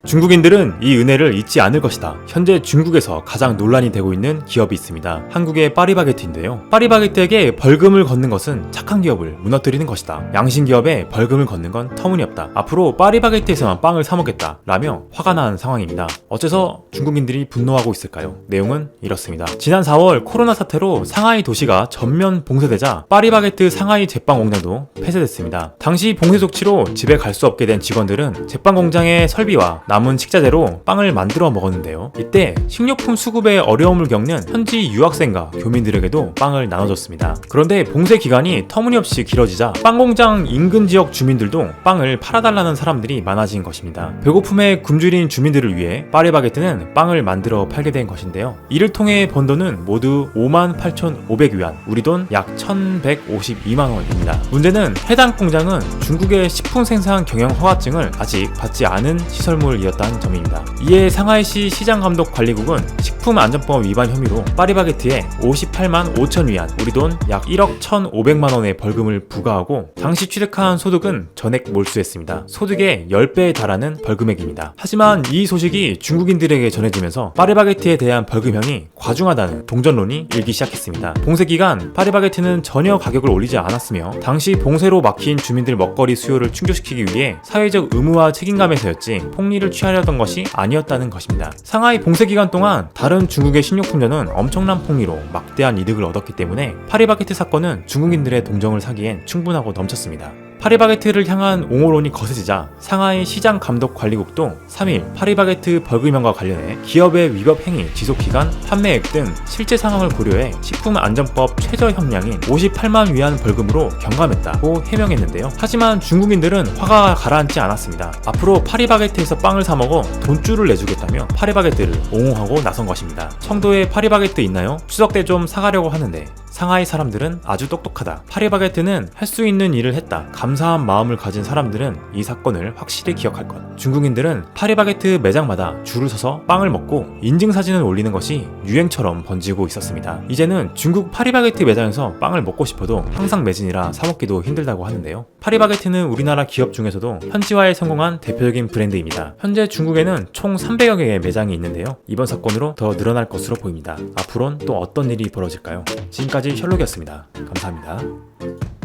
중국인들은 이 은혜를 잊지 않을 것이다. 현재 중국에서 가장 논란이 되고 있는 기업이 있습니다. 한국의 파리바게트인데요. 파리바게트에게 벌금을 걷는 것은 착한 기업을 무너뜨리는 것이다. 양심 기업에 벌금을 걷는 건 터무니없다. 앞으로 파리바게트에서만 빵을 사 먹겠다 라며 화가 난 상황입니다. 어째서 중국인들이 분노하고 있을까요? 내용은 이렇습니다. 지난 4월 코로나 사태로 상하이 도시가 전면 봉쇄되자 파리바게트 상하이 제빵 공장도 폐쇄됐습니다. 당시 봉쇄 조치로 집에 갈 수 없게 된 직원들은 제빵 공장의 설비와 남은 식자재로 빵을 만들어 먹었는데요. 이때 식료품 수급에 어려움을 겪는 현지 유학생과 교민들에게도 빵을 나눠줬습니다. 그런데 봉쇄 기간이 터무니없이 길어지자 빵 공장 인근 지역 주민들도 빵을 팔아달라는 사람들이 많아진 것입니다. 배고픔에 굶주린 주민들을 위해 파리바게트는 빵을 만들어 팔게 된 것인데요. 이를 통해 번 돈은 모두 58,500위안, 우리 돈 약 1,152만 원입니다. 문제는 해당 공장은 중국의 식품 생산 경영 허가증을 아직 받지 않은 시설물이었다는 점입니다. 이에 상하이시 시장감독관리국은 식품안전법 위반 혐의로 파리바게트에 58만 5천 위안, 우리 돈 약 1억 1,500만 원의 벌금을 부과하고 당시 취득한 소득은 전액 몰수했습니다. 소득의 10배에 달하는 벌금액입니다. 하지만 이 소식이 중국인들에게 전해지면서 파리바게트에 대한 벌금형이 과중하다는 동전론이 일기 시작했습니다. 봉쇄 기간 파리바게트는 전혀 가격을 올리지 않았으며 당시 봉쇄로 막힌 주민들 먹거리 수요를 충족시키기 위해 사회적 의무와 책임감에서였지 폭리를 취하려던 것이 아니었다는 것입니다. 상하이 봉쇄 기간 동안 다른 중국의 식료품점은 엄청난 폭리로 막대한 이득을 얻었기 때문에 파리바게트 사건은 중국인들의 동정을 사기엔 충분하고 넘쳤습니다. 파리바게트를 향한 옹호론이 거세지자 상하이 시장감독관리국도 3일 파리바게트 벌금형과 관련해 기업의 위법 행위, 지속기간, 판매액 등 실제 상황을 고려해 식품안전법 최저 형량인 58만 위안 벌금으로 경감했다고 해명했는데요. 하지만 중국인들은 화가 가라앉지 않았습니다. 앞으로 파리바게트에서 빵을 사 먹어 돈줄을 내주겠다며 파리바게트를 옹호하고 나선 것입니다. 청도에 파리바게트 있나요? 추석 때 좀 사가려고 하는데. 상하이 사람들은 아주 똑똑하다. 파리바게트는 할 수 있는 일을 했다. 감사한 마음을 가진 사람들은 이 사건을 확실히 기억할 것. 중국인들은 파리바게트 매장마다 줄을 서서 빵을 먹고 인증사진을 올리는 것이 유행처럼 번지고 있었습니다. 이제는 중국 파리바게트 매장에서 빵을 먹고 싶어도 항상 매진이라 사먹기도 힘들다고 하는데요. 파리바게트는 우리나라 기업 중에서도 현지화에 성공한 대표적인 브랜드입니다. 현재 중국에는 총 300여 개의 매장이 있는데요. 이번 사건으로 더 늘어날 것으로 보입니다. 앞으로는 또 어떤 일이 벌어질까요? 지금까지 셜록이었습니다. 감사합니다.